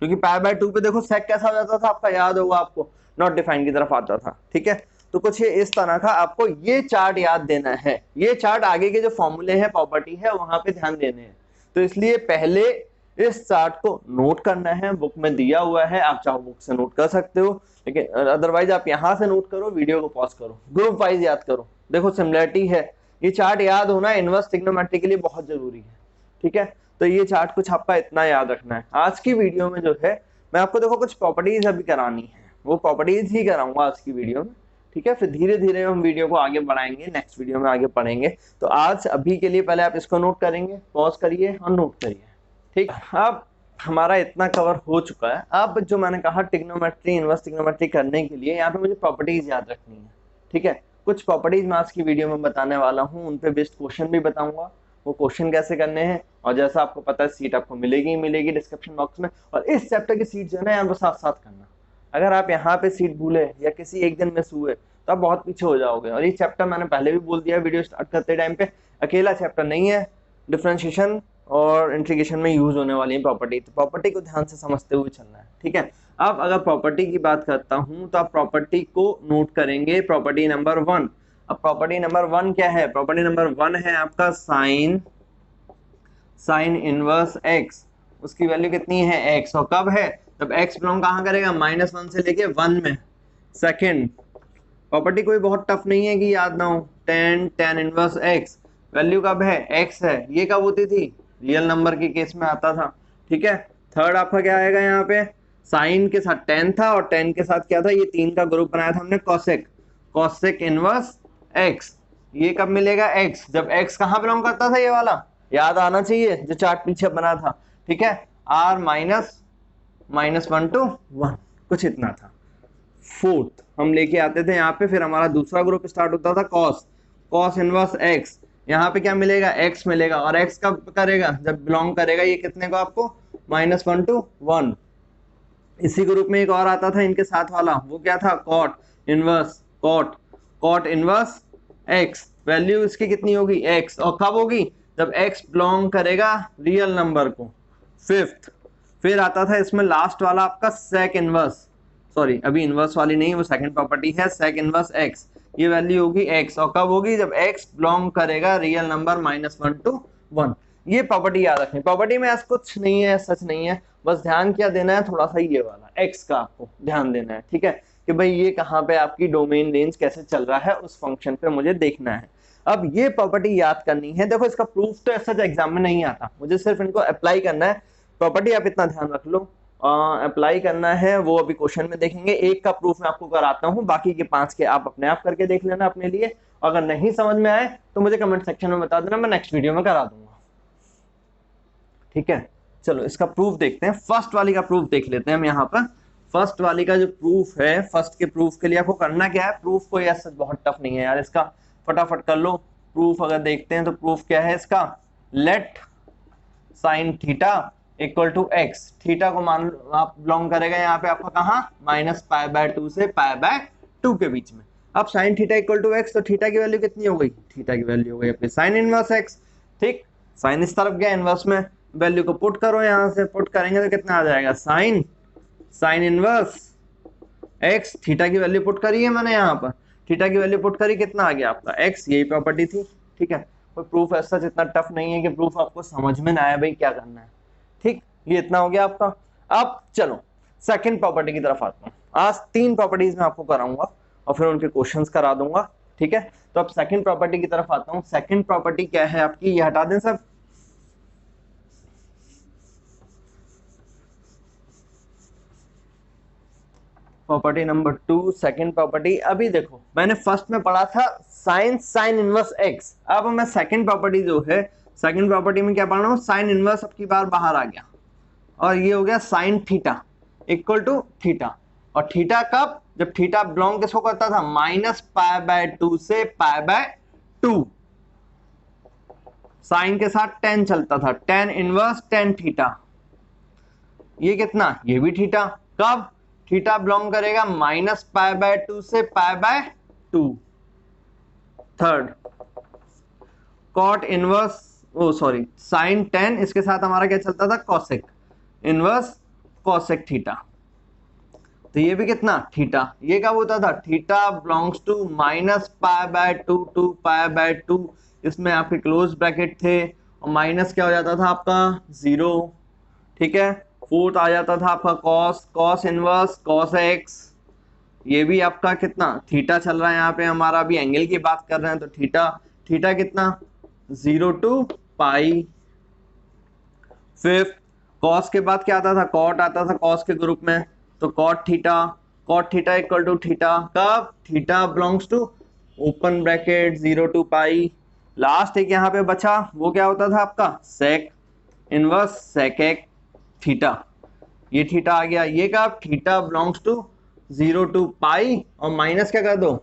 क्योंकि π/2 पे देखो sec कैसा हो जाता था आपका, याद होगा आपको, नॉट डिफाइन की तरफ आता था। ठीक है, तो कुछ ये इस तरह का आपको ये चार्ट याद देना है। ये चार्ट आगे के जो फॉर्मूले हैं, प्रॉपर्टी है, वहां पे ध्यान देने हैं। तो इसलिए पहले इस चार्ट को नोट करना है, बुक में दिया हुआ है, आप चाहो बुक से नोट कर सकते हो, लेकिन अदरवाइज आप यहां से नोट करो, वीडियो को पॉज करो, ग्रुप वाइज याद करो। देखो सिमिलरिटी है, ये चार्ट याद होना इनवर्स ट्रिग्नोमेट्री के लिए बहुत जरूरी है। ठीक है, तो ये चार्ट कुछ आपका इतना याद रखना है। आज की वीडियो में जो है मैं आपको देखो कुछ प्रॉपर्टीज अभी करानी है, वो प्रॉपर्टीज ही कराऊंगा आज की वीडियो में। ठीक है, फिर धीरे धीरे हम वीडियो को आगे बढ़ाएंगे, नेक्स्ट वीडियो में आगे पढ़ेंगे। तो आज अभी के लिए पहले आप इसको नोट करेंगे, पॉज करिए और नोट करिए। ठीक, अब हमारा इतना कवर हो चुका है। अब जो मैंने कहा ट्रिग्नोमेट्री, इनवर्स ट्रिग्नोमेट्री करने के लिए यहाँ पे मुझे प्रॉपर्टीज याद रखनी है। ठीक है, कुछ प्रॉपर्टीज मैं आज की वीडियो में बताने वाला हूँ, उन पे बेस्ड क्वेश्चन भी बताऊंगा, वो क्वेश्चन कैसे करने हैं। और जैसा आपको पता है सीट आपको मिलेगी ही मिलेगी डिस्क्रिप्शन बॉक्स में, और इस चैप्टर की सीट जो है ना यहाँ पर साथ साथ करना। अगर आप यहाँ पे सीट भूले या किसी एक दिन मिस हुए तो आप बहुत पीछे हो जाओगे। और ये चैप्टर मैंने पहले भी बोल दिया वीडियो स्टार्ट करते टाइम पे, अकेला चैप्टर नहीं है, डिफरेंशिएशन और इंटीग्रेशन में यूज होने वाली है प्रॉपर्टी, तो प्रॉपर्टी को ध्यान से समझते हुए चलना है। ठीक है, अब अगर प्रॉपर्टी की बात करता हूं तो आप प्रॉपर्टी को नोट करेंगे, प्रॉपर्टी नंबर 1। अब प्रॉपर्टी नंबर 1 क्या है, प्रॉपर्टी नंबर 1 है आपका साइन इनवर्स x, उसकी वैल्यू कितनी है, x, और कब है, जब x बिलोंग कहां करेगा, -1 से लेके 1 में। सेकंड प्रॉपर्टी कोई बहुत टफ नहीं है कि याद ना हो, tan इनवर्स x, वैल्यू कब है, x है, ये कब होती थी, रियल नंबर के केस में आता था। ठीक है, थर्ड आपका क्या आएगा, यहाँ पे साइन के साथ tan था, और tan के साथ क्या था, ये 3 का ग्रुप बनाया था हमने, कॉसेक इनवर्स x, ये कब मिलेगा, x, जब x कहाँ बिलोंग करता था, ये वाला याद आना चाहिए जो चार्ट पीछे बना था। ठीक है, r -1 to 1, कुछ इतना था। फोर्थ हम लेके आते थे यहाँ पे, फिर हमारा दूसरा ग्रुप स्टार्ट होता था कॉस इनवर्स x, यहाँ पे क्या मिलेगा, x मिलेगा, और x कब करेगा, जब बिलोंग करेगा ये कितने को, आपको -1 to 1। इसी ग्रुप में एक और आता था इनके साथ वाला, वो क्या था, कॉट इनवर्स x, वैल्यू इसकी कितनी होगी, x, और कब होगी, जब x बिलोंग करेगा रियल नंबर को। फिफ्थ फिर आता था इसमें लास्ट वाला आपका सेक इनवर्स, सॉरी अभी इनवर्स वाली नहीं, वो सेकंड प्रॉपर्टी है, सेक इनवर्स x, ये वैल्यू होगी x, और कब होगी, जब x बिलोंग करेगा रियल नंबर -1 to 1। ये प्रॉपर्टी याद रखनी, प्रॉपर्टी में ऐसा कुछ नहीं है, सच नहीं है, बस ध्यान क्या देना है, थोड़ा सा ये वाला x का आपको ध्यान देना है। ठीक है, कि भाई ये कहाँ पे आपकी डोमेन रेंज कैसे चल रहा है, उस फंक्शन पे मुझे देखना है। अब ये प्रॉपर्टी याद करनी है, देखो इसका प्रूफ तो ऐसा एग्जाम में नहीं आता, मुझे सिर्फ इनको अप्लाई करना है। प्रॉपर्टी आप इतना ध्यान रख लो, अप्लाई करना है, वो अभी क्वेश्चन में देखेंगे। एक का प्रूफ मैं आपको कराता हूँ, बाकी के 5 के आप अपने आप करके देख लेना अपने लिए। अगर नहीं समझ में आए तो मुझे कमेंट सेक्शन में बता देना, मैं नेक्स्ट वीडियो में करा दूंगा। ठीक है, चलो इसका प्रूफ देखते हैं, फर्स्ट वाली का प्रूफ देख लेते हैं हम यहाँ पर। फर्स्ट वाली का जो प्रूफ है, फर्स्ट के प्रूफ के लिए आपको करना क्या है, प्रूफ कोई ऐसा बहुत टफ नहीं है यार, इसका फटाफट कर लो। प्रूफ अगर देखते हैं तो प्रूफ क्या है इसका, let sine theta equal to x, theta को मान आप बिलोंग करेगा यहाँ पे आपका कहाँ, -π/2 से π/2 के बीच में। अब sine theta equal to x, तो थीटा की वैल्यू कितनी हो गई, थीटा की वैल्यू हो गई अपनी साइन इनवर्स एक्स। ठीक, साइन इस तरफ गया, इनवर्स में वैल्यू को पुट करो, यहाँ से पुट करेंगे तो कितना आ जाएगा, साइन इनवर्स एक्स, थीटा की वैल्यू पुट करी है मैंने यहाँ पर, थीटा की वैल्यू पुट करी, कितना आ गया आपका एक्स, यही प्रॉपर्टी थी। ठीक है, कोई प्रूफ ऐसा जितना टफ नहीं है कि प्रूफ आपको समझ में ना आया भाई क्या करना है। ठीक, ये इतना हो गया आपका। अब चलो सेकंड प्रॉपर्टी की तरफ आता हूँ। आज 3 प्रॉपर्टीज में आपको कराऊंगा और फिर उनके क्वेश्चंस करा दूंगा। ठीक है, तो अब सेकंड प्रॉपर्टी की तरफ आता हूँ। सेकंड प्रॉपर्टी क्या है आपकी, ये हटा दें सब, प्रॉपर्टी नंबर 2 सेकंड प्रॉपर्टी। अभी देखो मैंने फर्स्ट में पढ़ा था साइन इनवर्स एक्स, अब मैं सेकंड प्रॉपर्टी जो है, सेकंड प्रॉपर्टी में क्या पढ़ रहा हूँ, साइन इनवर्स अब की बार बाहर आ गया और ये हो गया sine theta equal to theta. और थीटा कब, जब थीटा बिलोंग किसको करता था, -π/2 से π/2, साइन के साथ टेन चलता था, टेन इनवर्स टेन थीटा, ये कितना, ये भी थीटा, कब, थीटा बिलोंग करेगा -π/2 से π/2। थर्ड कॉट इनवर्स, ओ सॉरी साइन टेन, इसके साथ हमारा क्या चलता था, कॉसेक इनवर्स कॉसेक थीटा, तो ये भी कितना, थीटा। ये कब होता था, थीटा बिलोंग्स टू -π/2 टू π/2, इसमें आपके क्लोज ब्रैकेट थे और माइनस क्या हो जाता था आपका 0। ठीक है, फोर्थ आ जाता था आपका कॉस इनवर्स कॉस एक्स, ये भी आपका कितना, थीटा चल रहा है यहाँ पे हमारा, अभी एंगल की बात कर रहे हैं तो थीटा कितना 0 टू पाई। फिफ्थ कॉस के बाद क्या आता था, कॉट आता था कॉस के ग्रुप में, तो cot theta equal to theta, कब, theta belongs to open bracket 0 to pi. Last एक यहाँ पे बचा, वो क्या होता था आपका सेक इनवर्स सेक एक थीटा, ये थीटा आ गया, ये कब, थीटा बिलोंग्स टू 0 टू पाई और माइनस क्या कर दो,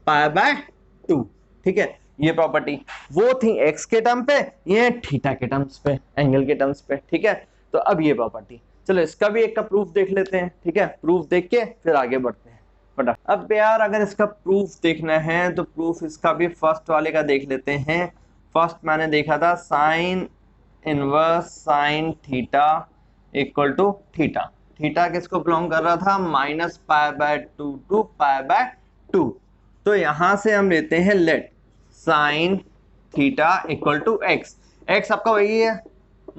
π/2। ठीक है, ये प्रॉपर्टी वो थी एक्स के टर्म पे, ये थीटा के टर्म्स पे, एंगल के टर्म्स पे। ठीक है, तो अब ये प्रॉपर्टी, चलो इसका भी एक का प्रूफ देख लेते हैं। ठीक है, प्रूफ देख के फिर आगे बढ़ते हैं फटाफट। अब यार अगर इसका प्रूफ देखना है तो प्रूफ इसका भी फर्स्ट वाले का देख लेते हैं। फर्स्ट मैंने देखा था sine inverse sine theta equal to theta, theta किसको बिलोंग कर रहा था, -π/2 टू π/2। तो यहां से हम लेते हैं let sine theta equal to x, x आपका वही है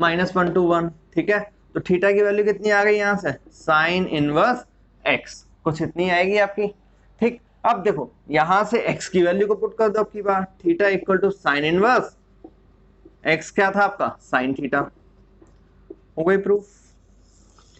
-1 to 1। ठीक है, तो थीटा की वैल्यू कितनी आ गई यहाँ से, साइन इनवर्स एक्स, कुछ इतनी आएगी आपकी। ठीक, अब देखो यहां से एक्स की वैल्यू को पुट कर दो, अब की बार theta equal to sine inverse x क्या था आपका, साइन थीटा, हो गई प्रूफ।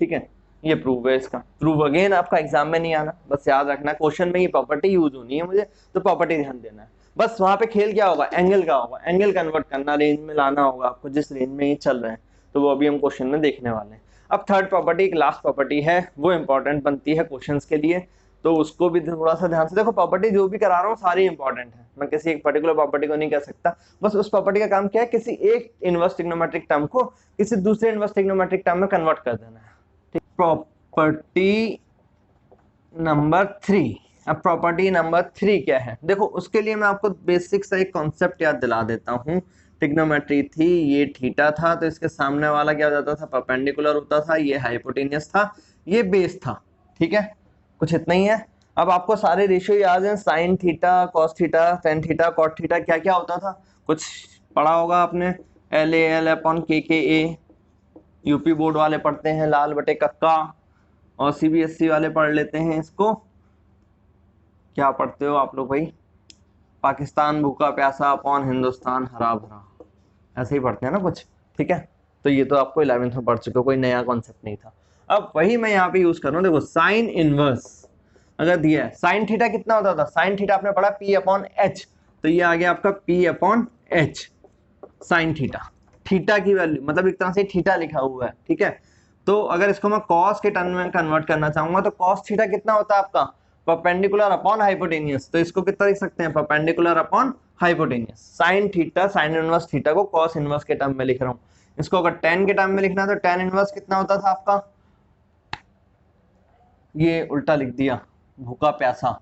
ठीक है, ये प्रूफ है इसका। प्रूफ अगेन आपका एग्जाम में नहीं आना, बस याद रखना क्वेश्चन में ये प्रॉपर्टी यूज होनी है मुझे, तो प्रॉपर्टी ध्यान देना है बस। वहां पे खेल क्या होगा, एंगल का होगा, एंगल कन्वर्ट करना, रेंज में लाना होगा आपको, जिस रेंज में ये चल रहे हैं, तो वो अभी हम क्वेश्चन में देखने वाले हैं। अब थर्ड प्रॉपर्टी एक लास्ट प्रॉपर्टी है, वो इंपॉर्टेंट बनती है क्वेश्चन के लिए, तो उसको भी थोड़ा सा ध्यान से देखो। प्रॉपर्टी जो भी करा रहा हूँ सारी इंपॉर्टेंट है, मैं किसी एक पर्टिकुलर प्रॉपर्टी को नहीं कह सकता, बस उस प्रॉपर्टी का काम क्या है, किसी एक इनवर्स ट्रिग्नोमेट्रिक टर्म को किसी दूसरे इनवर्स ट्रिग्नोमेट्रिक टर्म में कन्वर्ट कर देना है। Property number 3। अब प्रॉपर्टी नंबर 3 क्या है, देखो उसके लिए मैं आपको बेसिक सा एक कॉन्सेप्ट याद दिला देता हूँ। ट्रिग्नोमेट्री थी, ये थीटा था, तो इसके सामने वाला क्या हो जाता था, परपेंडिकुलर होता था, ये हाइपोटेनियस था, ये बेस था। ठीक है, कुछ इतना ही है। अब आपको सारे रेशियो याद हैं, sine theta cos theta tan theta cot theta, क्या क्या होता था, कुछ पढ़ा होगा आपने, LAL/KKA, यूपी बोर्ड वाले पढ़ते हैं लाल बटे कक्का, और CBSE वाले पढ़ लेते हैं इसको, क्या पढ़ते हो आप लोग भाई, पाकिस्तान भूखा प्यासा अपॉन हिंदुस्तान हरा भरा, ऐसे ही पढ़ते हैं ना कुछ। ठीक है, तो ये तो आपको 11th में पढ़ चुके हो, कोई नया कॉन्सेप्ट नहीं था। अब वही मैं यहाँ पे यूज कर रहा हूँ, देखो साइन इनवर्स अगर दिया है, साइन थीटा कितना होता था, साइन थीटा आपने पढ़ा P/H, तो ये आ गया आपका P/H साइन थीटा, थीटा की वैल्यू मतलब एक तरह से थीटा लिखा हुआ है। ठीक है, तो अगर इसको मैं कॉस के टर्म में कन्वर्ट करना चाहूंगा तो कॉस थीटा कितना होता है आपका, परपेंडिकुलर अपॉन हाइपोटेनियस, तो इसको कितना लिख सकते हैं, perpendicular upon hypotenuse. Sine theta, sine inverse theta को कॉस इनवर्स के टर्म में लिख रहा हूँ। इसको अगर टेन के टर्म में लिखना है तो टेन इनवर्स कितना होता था आपका, ये उल्टा लिख दिया, भूखा प्यासा,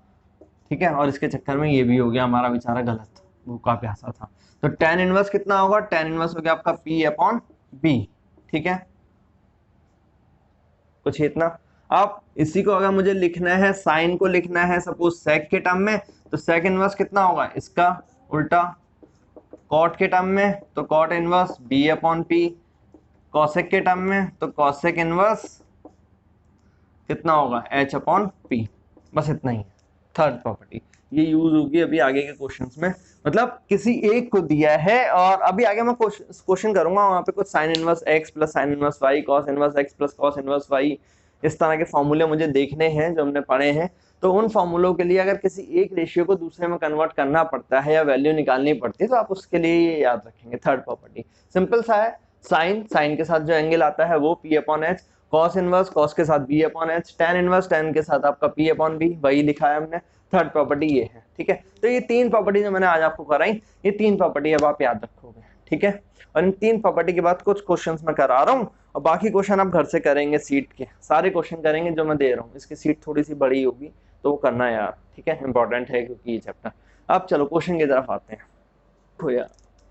ठीक है, और इसके चक्कर में ये भी हो गया हमारा बेचारा गलत, भूखा प्यासा था। तो टेन इनवर्स कितना होगा, टेन इनवर्स हो गया आपका पी अपॉन बी, ठीक है, कुछ इतना। अब इसी को अगर मुझे लिखना है, साइन को लिखना है सपोज सेक के टर्म में, तो सेक इनवर्स कितना होगा, इसका उल्टा। कॉट के टर्म में तो cot inverse B upon P, cosec के टर्म में तो कॉसेक इनवर्स कितना होगा, एच अपॉन पी। बस इतना ही है थर्ड प्रॉपर्टी, ये यूज होगी अभी आगे के क्वेश्चंस में। मतलब किसी एक को दिया है और अभी आगे मैं क्वेश्चन करूंगा, वहां पे कुछ sine inverse x plus sine inverse y, cos inverse x plus cos inverse y, इस तरह के फॉर्मूले मुझे देखने हैं जो हमने पढ़े हैं। तो उन फॉर्मूलों के लिए अगर किसी एक रेशियो को दूसरे में कन्वर्ट करना पड़ता है या वैल्यू निकालनी पड़ती है तो आप उसके लिए ये याद रखेंगे। थर्ड प्रॉपर्टी सिंपल सा है, साइन, साइन के साथ जो एंगल आता है वो P upon H, cos inverse, cos के साथ B upon H, tan inverse, tan के साथ आपका पी अपॉन बी, वही लिखा है हमने। थर्ड प्रॉपर्टी ये है, ठीक है। तो ये तीन प्रॉपर्टी जो मैंने आज आपको कराई, ये तीन प्रॉपर्टी अब आप याद रखोगे, ठीक है। और इन तीन प्रॉपर्टी के बाद कुछ क्वेश्चंस मैं करा रहा हूँ और बाकी क्वेश्चन आप घर से करेंगे, सीट के सारे क्वेश्चन करेंगे जो मैं दे रहा हूँ। इसकी सीट थोड़ी सी बड़ी होगी तो वो करना है यार, ठीक है, इंपॉर्टेंट है क्योंकि ये चैप्टर। अब चलो क्वेश्चन की तरफ आते हैं। तो यार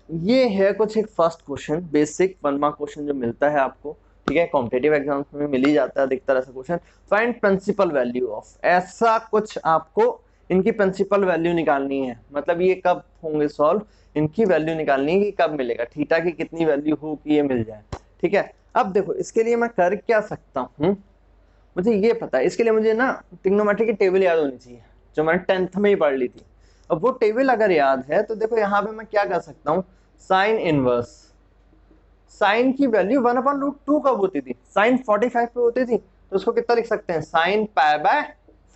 ये है कुछ एक first question, basic 1 mark question जो मिलता है आपको, ठीक है, कॉम्पिटिटिव एग्जाम्स में मिल ही जाता है अधिकतर ऐसा question. Find principal value of, ऐसा कुछ आपको इनकी प्रिंसिपल वैल्यू निकालनी है, मतलब ये कब होंगे सॉल्व, इनकी वैल्यू निकालनी है कि कब मिलेगा, थीटा की कितनी वैल्यू हो कि ये मिल जाए, ठीक है। अब देखो इसके लिए मैं कर क्या सकता हूँ, मुझे ये पता है, इसके लिए मुझे ना ट्रिग्नोमेट्री की टेबल याद होनी चाहिए जो मैंने 10th में ही पढ़ ली थी। अब वो टेबल अगर याद है तो देखो यहाँ पे मैं क्या कर सकता हूँ, साइन इनवर्स, साइन की वैल्यू 1/√2 कब होती थी, साइन 45 पे होती थी, तो उसको कितना लिख सकते हैं, साइन पाई बाय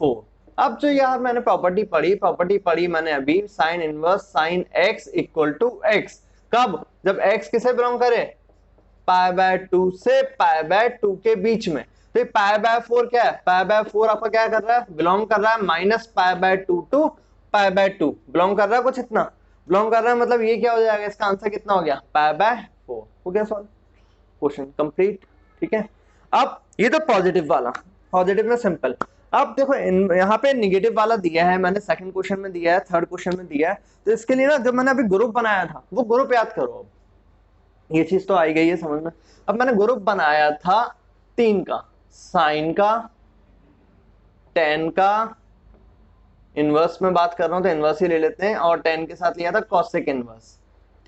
4। अब जो यार मैंने प्रॉपर्टी पढ़ी मैंने अभी, sine inverse sine x equal to x, कब, जब x किसे बिलोंग करे, पाई बाय 2 से पाई बाय 2 के बीच में। तो पाई बाय 4 क्या है, पाई बाय 4 आपका क्या कर रहा है, बिलोंग कर रहा है minus pi by 2 to pi by 2, belong कर रहा है कुछ इतना, बिलोंग कर रहा है, मतलब ये क्या हो जाएगा, इसका आंसर कितना हो गया, पाई बाय 4। हो गया सॉल्व, क्वेश्चन कंप्लीट, ठीक है। अब ये तो पॉजिटिव वाला, पॉजिटिव में सिंपल। अब देखो यहाँ पे निगेटिव वाला दिया है मैंने, सेकंड क्वेश्चन में दिया है, थर्ड क्वेश्चन में दिया है, तो इसके लिए ना जब मैंने अभी ग्रुप बनाया था वो ग्रुप याद करो। अब ये चीज तो आई गई है समझ में। अब मैंने ग्रुप बनाया था 3 का, साइन का, टेन का, इनवर्स में बात कर रहा हूं तो इनवर्स ही ले लेते हैं, और टेन के साथ लिया था कॉसेक इनवर्स,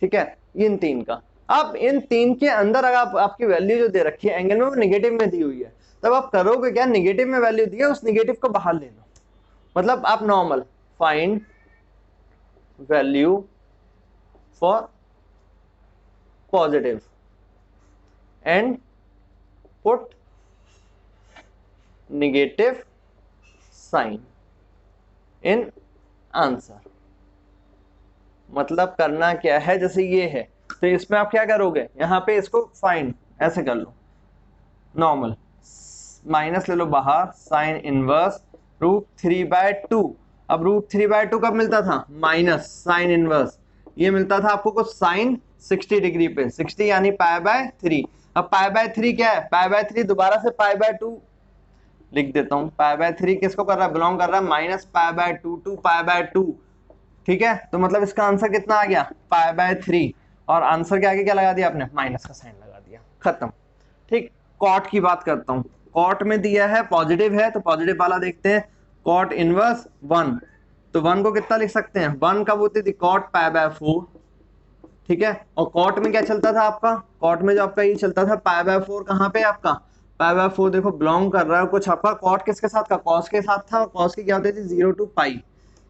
ठीक है, इन 3 का। अब इन 3 के अंदर अगर आपकी वैल्यू जो दे रखी है एंगल में वो निगेटिव में दी हुई है, तब आप करोगे क्या, निगेटिव में वैल्यू दी है उस निगेटिव को बाहर ले लो, मतलब आप normal find value for positive and put negative sign in answer. मतलब करना क्या है, जैसे ये है तो इसमें आप क्या करोगे, यहां पे इसको फाइंड ऐसे कर लो, नॉर्मल माइनस ले लो बाहर, साइन इनवर्स √3/2। अब √3/2 कब मिलता था, माइनस साइन इनवर्स, ये मिलता था आपको कुछ साइन 60 डिग्री पे, 60 यानी पाई बाय 3। अब पाई बाय 3 क्या है, पाई बाय 3 दोबारा से पाई बाय 2 लिख देता हूं, पाई बाय 3 किसको कर रहा है, बिलोंग कर रहा है minus pi by 2 to pi by 2, ठीक है। तो मतलब इसका आंसर कितना आ गया, पाई बाय 3, और आंसर के आगे क्या लगा दिया आपने, माइनस का साइन लगा दिया, खत्म, ठीक। कॉट की बात करता हूं, कॉट में दिया है पॉजिटिव है तो पॉजिटिव वाला देखते हैं, कॉट इनवर्स 1, तो 1 को कितना लिख सकते हैं, 1 कब होती थी, कॉट पाई बाय 4, ठीक है। और कॉट में क्या चलता था आपका, कॉट में जो आपका ये चलता था पाई बाय 4, कहां पे आपका पाई बाय 4 देखो बिलोंग कर रहा है कुछ आपका, कॉट किसके साथ का, कॉस के साथ था, और कॉस की क्या होती थी 0 टू पाई,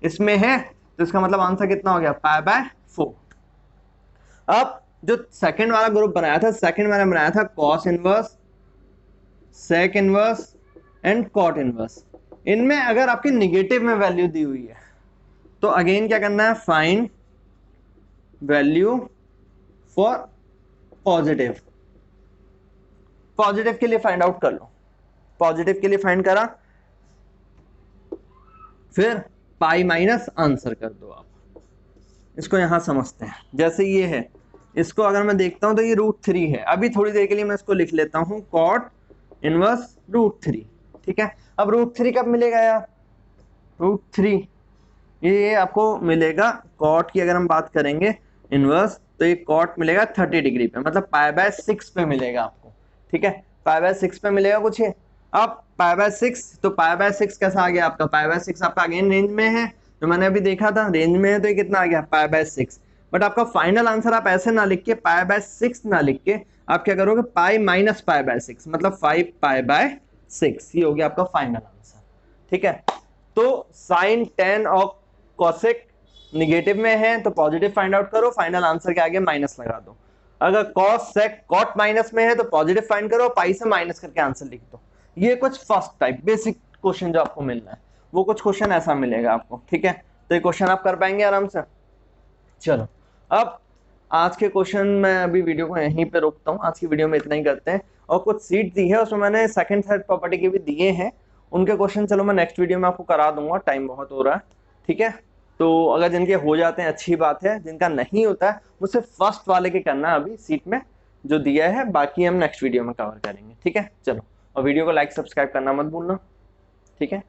इसमें है, तो इसका मतलब आंसर कितना हो गया, पाई बाय 4। अब जो सेकंड वाला ग्रुप बनाया था, सेकंड मैंने बनाया था cos inverse, sec inverse and cot inverse. इनमें अगर आपकी निगेटिव में वैल्यू दी हुई है तो अगेन क्या करना है, find value for positive, positive के लिए फाइंड आउट कर लो, पॉजिटिव के लिए फाइंड करा, फिर पाई माइनस आंसर कर दो आप। इसको यहां समझते हैं, जैसे ये है, इसको अगर मैं देखता हूं तो ये √3 है। अभी थोड़ी देर के लिए मैं इसको लिख लेता हूं कॉट इनवर्स √3, ठीक है। अब √3 कब मिलेगा यार, √3 ये आपको मिलेगा कॉट की, अगर हम बात करेंगे इनवर्स, तो ये कॉट मिलेगा 30 डिग्री पे, मतलब π/6 पे मिलेगा आपको, ठीक है। π/6 पे मिलेगा कुछ ये। अब π/6, तो π/6 कैसा आ गया आपका, π/6 आपका अगेन रेंज में है, जो मैंने अभी देखा था रेंज में है, तो ये कितना आ गया π/6। बट आपका फाइनल आंसर आप ऐसे ना लिख के, π/6 ना लिख के आप क्या करोगे, पाई माइनस π/6, मतलब 5π/6, ये हो गया आपका फाइनल आंसर, ठीक है। तो साइन, टेन और कॉसेक निगेटिव में है तो पॉजिटिव फाइंड आउट करो, फाइनल आंसर के आगे माइनस लगा दो। अगर कॉस, सेक, कॉट माइनस में है तो पॉजिटिव फाइंड करो, पाई से माइनस करके आंसर लिख दो। ये कुछ फर्स्ट टाइप बेसिक क्वेश्चन जो आपको मिलना है, वो कुछ क्वेश्चन ऐसा मिलेगा आपको, ठीक है। तो ये क्वेश्चन आप कर पाएंगे आराम से। चलो अब आज के क्वेश्चन मैं अभी वीडियो को यहीं पे रोकता हूँ, आज की वीडियो में इतना ही करते हैं। और कुछ सीट दी है उसमें मैंने सेकंड थर्ड प्रॉपर्टी के भी दिए हैं, उनके क्वेश्चन चलो मैं नेक्स्ट वीडियो में आपको करा दूंगा, टाइम बहुत हो रहा है, ठीक है। तो अगर जिनके हो जाते हैं अच्छी बात है, जिनका नहीं होता है मुझसे फर्स्ट वाले के करना अभी सीट में जो दिया है, बाकी हम नेक्स्ट वीडियो में कवर करेंगे, ठीक है। चलो, और वीडियो को लाइक सब्सक्राइब करना मत भूलना, ठीक है।